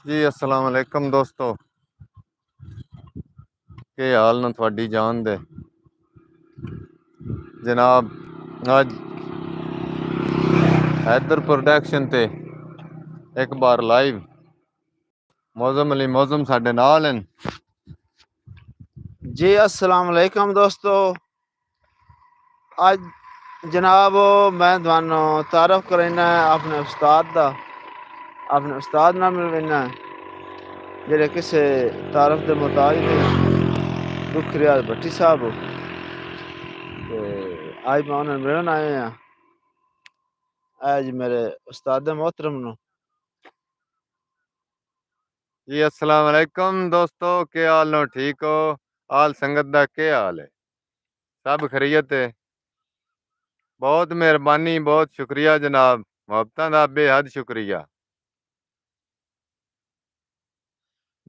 जी अस्सलाम वालेकुम दोस्तों, के हाल न थोड़ी जान दे जनाब। अज हैदर प्रोडक्शन ते एक बार लाइव मौजम अली मौजम साडे नाल हैं। जी अस्सलाम वालेकुम दोस्तों। आज जनाब मैं थानू तारफ करना है अपने उस्ताद ना मिलना है जेड़े किसे तारफ दे मुताज नहीं दुख रियाज भट्टी साहब। आज मैं उन्हें मिलन आए हैं। आज मेरे उस्ताद मोहतरम नु जी अस्सलाम वालेकुम दोस्तों, के हाल नो ठीक हो? हाल संगत दा के हाल है? सब खैरियत है? बहुत मेहरबानी, बहुत शुक्रिया जनाब, मुहब्बतां दा बेहद शुक्रिया।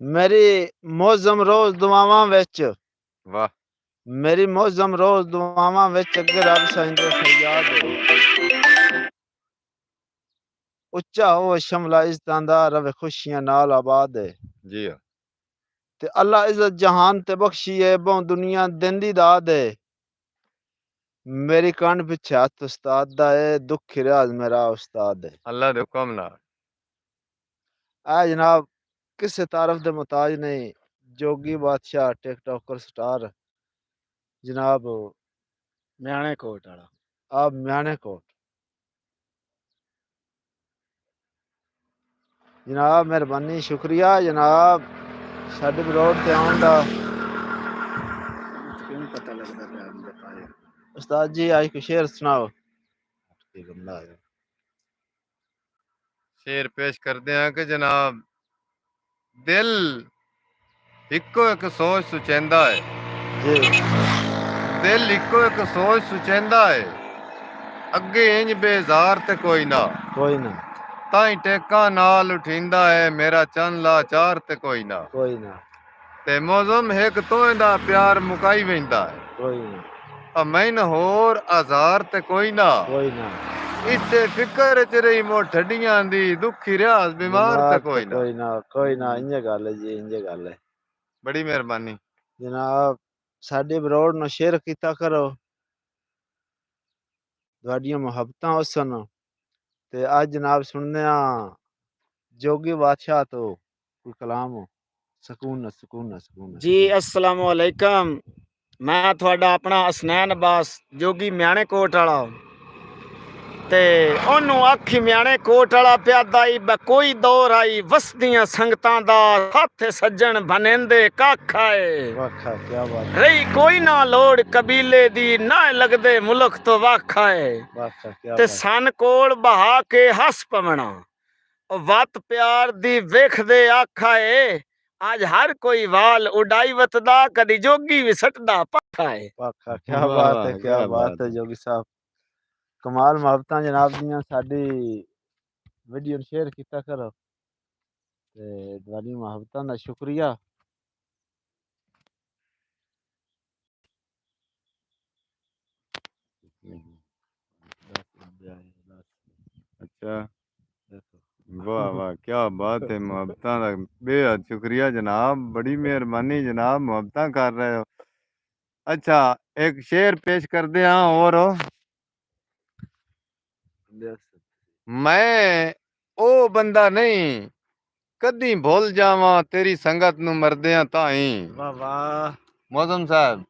मेरी मौजम रोज दुआवां विच वाह मेरी मौजम रोज दुआवां विच अगे रब साईं दे फरियाद है। उच्चा हो शमला इज़्ज़तां दा रवे खुशियां नाल आबाद है। जी हाँ। ते अल्लाह इज़्ज़त जहान ते बख्शिए बहु दुनिया देंदी दाद है। मेरी कान पिछे हत्थ उस्ताद दा है, दुख रियाज मेरा उस्ताद है। अल्लाह दे हुक्म नाल। आ जनाब किसे तारफ दे मुताज नहीं, जोगी बादशाह टिकटॉकर स्टार जनाब म्याणे कोट वाला आप म्याणे कोट जनाब मेहरबानी शुक्रिया जनाब साडे बरोड ते आउण दा क्यों पता लगदा पिया बताए उस्ताद जी आज को शेर सुनाओ। ठीक बंदा है शेर पेश करते हैं कि जनाब, दिल इको एक सोच सुचेंदा है। जी दिल इको एक सोच सुचेंदा है, अगे इंज बेजार ते कोई ना। कोई ना ताई टेका नाल उठींदा है, मेरा चंद लाचार ते कोई ना। कोई ना ते मौजम एक तोए दा प्यार मुकाई वेंदा है, कोई ना मैन होर आजार ते कोई ना। कोई ना इससे फिकर च रही मो ठड्डियां दी, दुखी रियाज बीमार ते बीमार ते कोई ना। कोई ना इंज गल है जी इंज गल है बड़ी मेहरबानी जनाब साडे बरोड नु शेयर कीता करो तुहाडियां मुहब्बतां हुसन ते अज जनाब सुनने जोगी बादशाह तो कोई कलाम हो सकून जी अस्सलाम वालेकुम। मैं थोड़ा अपना हसनैन अब्बास जोगी म्याणे कोट वाला ते ओनू आखी म्याणे कोट वाला प्यादा ही कोई दौर आई वसदियां संगतां दा साथे सज्जन बनेंदे कख आए वाखा क्या बात रही कोई ना लोड़ कबीले दी ना लगदे मुल्क तो वख आए वाखा क्या ते बात सन कोल बहा के हस पवना वत प्यार दी वेखदे आखाए आज हर कोई वाल उड़ाई वतदा कदी जोगी भी सटदा पखा है। वाखा क्या वाह बात है वाह क्या बात है है। जोगी साहब कमाल मुहब्बतां जनाब दियां साडी वीडियो शेयर कीता करो ते तुहाडी मुहब्बतां दा शुक्रिया। अच्छा वाह वाह क्या बात है, मुहब्बतां दा बेहद शुक्रिया जनाब, बड़ी मेहरबानी जनाब, मुहब्बतां कर रहे हो। अच्छा एक शेर पेश कर दे हाँ और मैं ओ बंदा नहीं कदी भुल जावा तेरी संगत नू मरदियां ताई। वाह वाह मौजम साहब,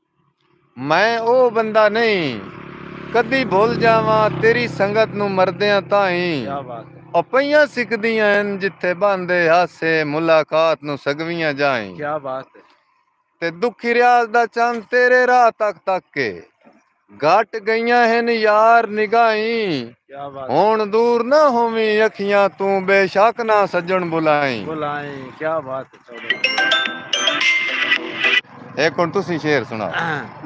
मैं ओ बंदा नहीं कदी भुल जावा तेरी संगत नू मरदियां ताई। क्या बात है ओ पईयां सिकदियां हन जिथे बांदे हासे मुलाकात नू सगवियां जाई। क्या बात है ते दुखी रियाज दा चंद तेरे राह तक तक के घट गईयां हन यार निगाही। क्या बात हुण दूर ना होवी अखियां तू बेशक ना सज्जन बुलाई। बुलाएं क्या बात है चौधरी एक हुण तुसी शेर सुना।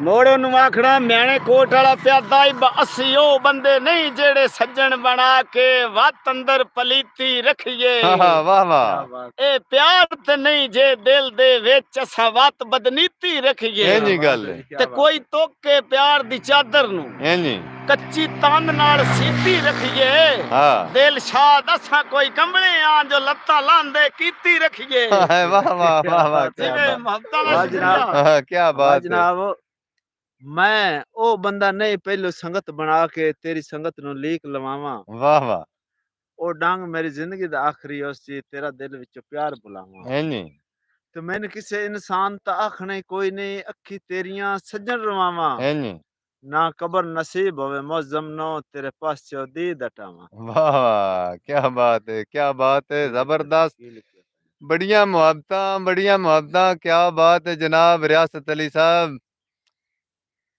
मोड़ो नु आखड़ा म्याणे कोट वाला प्यादा ही असि ओ बंदे नहीं जेड़े सज्जन बना के वत अंदर पलीती रखिए। वाह क्या वाह बात ए प्यार ते नहीं जे दिल दे विच असा वत बदनीती रखिए इंजी गल है, ते कोई तोके प्यार दी चादर नु इंजी ਕੱਚੀ ਤੰਦ ਨਾਲ ਸੀਤੀ ਰੱਖੀਏ ਹਾਂ ਦਿਲ ਸ਼ਾਹ ਦਸਾਂ ਕੋਈ ਕੰਬਲੇ ਆ ਜੋ ਲੱਤਾਂ ਲਾਂਦੇ ਕੀਤੀ ਰੱਖੀਏ ਵਾਹ ਵਾਹ ਵਾਹ ਵਾਹ ਕੀ ਜਿਵੇਂ ਬਾਤ ਮੁਹੱਬਤਾਂ ਵਾਹ ਦਾ ਜਨਾਬ। ਸ਼ੁਕਰੀਆ ਹਾਂ ਕੀ ਵਾਹ ਬਾਤ ਹੈ ਜਨਾਬ ਮੈਂ ਉਹ ਬੰਦਾ ਨਹੀਂ ਪਹਿਲੋਂ ਸੰਗਤ ਬਣਾ ਕੇ ਤੇਰੀ ਸੰਗਤ ਨੂੰ ਲੀਕ ਲਵਾਵਾਂ ਵਾਹ ਵਾਹ ਉਹ ਡੰਗ ਮੇਰੀ ਜ਼ਿੰਦਗੀ ਦਾ ਆਖਰੀ ਉਸ ਸੀ ਤੇਰਾ ਦਿਲ ਵਿੱਚ ਪਿਆਰ ਬੁਲਾਵਾਂ ਹੈ ਨੀ ਤੇ ਮੈਨੂੰ ਕਿਸੇ ਇਨਸਾਨ ਤਾਂ ਆਖਣਾ ਹੀ ਕੋਈ ਨਹੀਂ ਅੱਖੀ ਤੇਰੀਆਂ ਸੱਜਣ ਰਵਾਵਾਂ ਹੈ ਨੀ ਨਾ ਕਬਰ ਨਸੀਬ ਹੋਵੇ ਮੌਜ਼ਮ ਨੋ ਤੇਰੇ ਪਾਸ ਚੌਦੀ ਦਟਾਵਾਂ वाह वाह क्या बात है जबरदस्त बढ़िया मोहब्बतां क्या बात है जनाब रियासत अली साहब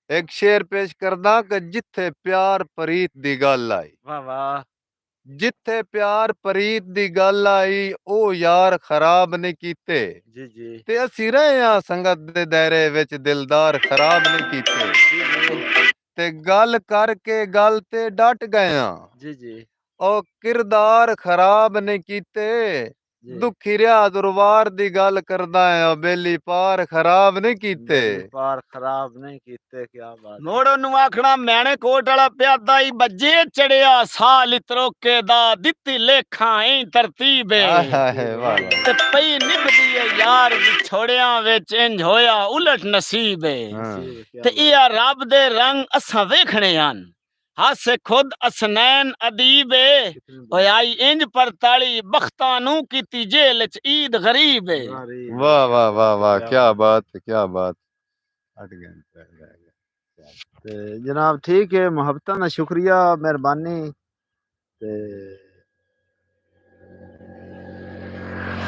एक शेर पेश करदा कि जिथे प्यार प्रीत दी गल आई वाह वाह जिथे प्यार प्रीत दी गल आई ओ यार खराब नहीं कीते जी जी ते असी रहे आ संगत दे दायरे विच दिलदार खराब नहीं कीते ते गल करके गल ते डट गए आ जी जी ਉਹ ਕਿਰਦਾਰ ਖਰਾਬ ਨਹੀਂ ਕੀਤੇ जी ਦੁਖੀ ਰਿਆ ਦੁਰਵਾਰ ਦੀ ਗੱਲ ਕਰਦਾ ਆ ਬੇਲੀ ਪਾਰ ਖਰਾਬ ਨਹੀਂ ਕੀਤੇ पार खराब नहीं कीते क्या बात ਮੋੜ ਨੂੰ ਆਖਣਾ ਮੈਣੇ ਕੋਟ ਵਾਲਾ ਪਿਆਦਾ ਹੀ ਬੱਜੇ ਚੜਿਆ ਸਾਹ ਲਿਤਰੋਕੇ ਦਾ ਦਿੱਤੀ ਲੇਖਾਂ ਐ ਤਰਤੀਬ ਏ ਆਏ ਹਾਏ ਵਾਹ ਵਾਹ ਤੇ ਪਈ ਨਿਭਦੀ ਏ ਯਾਰ ਵਿਛੋੜਿਆਂ ਵਿੱਚ ਇੰਜ ਹੋਇਆ ਉਲਟ ਨਸੀਬ ਏ ਹਾਂ। नसीब क्या ਤੇ बात। ਇਹ ਰੱਬ ਦੇ ਰੰਗ ਅਸਾਂ ਵੇਖਣੇ ਹਨ ਹਾਸੇ ਖੁਦ ਅਸਨੈਨ ਅਦੀਬ ਏ कितनी ਓਏ ਆਈ ਇੰਜ ਪਰਤਾਲੀ ਬਖਤਾਂ ਨੂੰ ਕੀਤੀ ਜੇਲ੍ਹ ਚ ਈਦ ਗਰੀਬ ਏ बारी। ਵਾਹ ਵਾਹ ਵਾਹ ਵਾਹ ਕੀ ਬਾਤ ਹਟ ਗਏ ਤੇ ਜਨਾਬ ਠੀਕ ਹੈ ਮੁਹੱਬਤਾਂ ਦਾ ਸ਼ੁਕਰੀਆ ਮਿਹਰਬਾਨੀ ਤੇ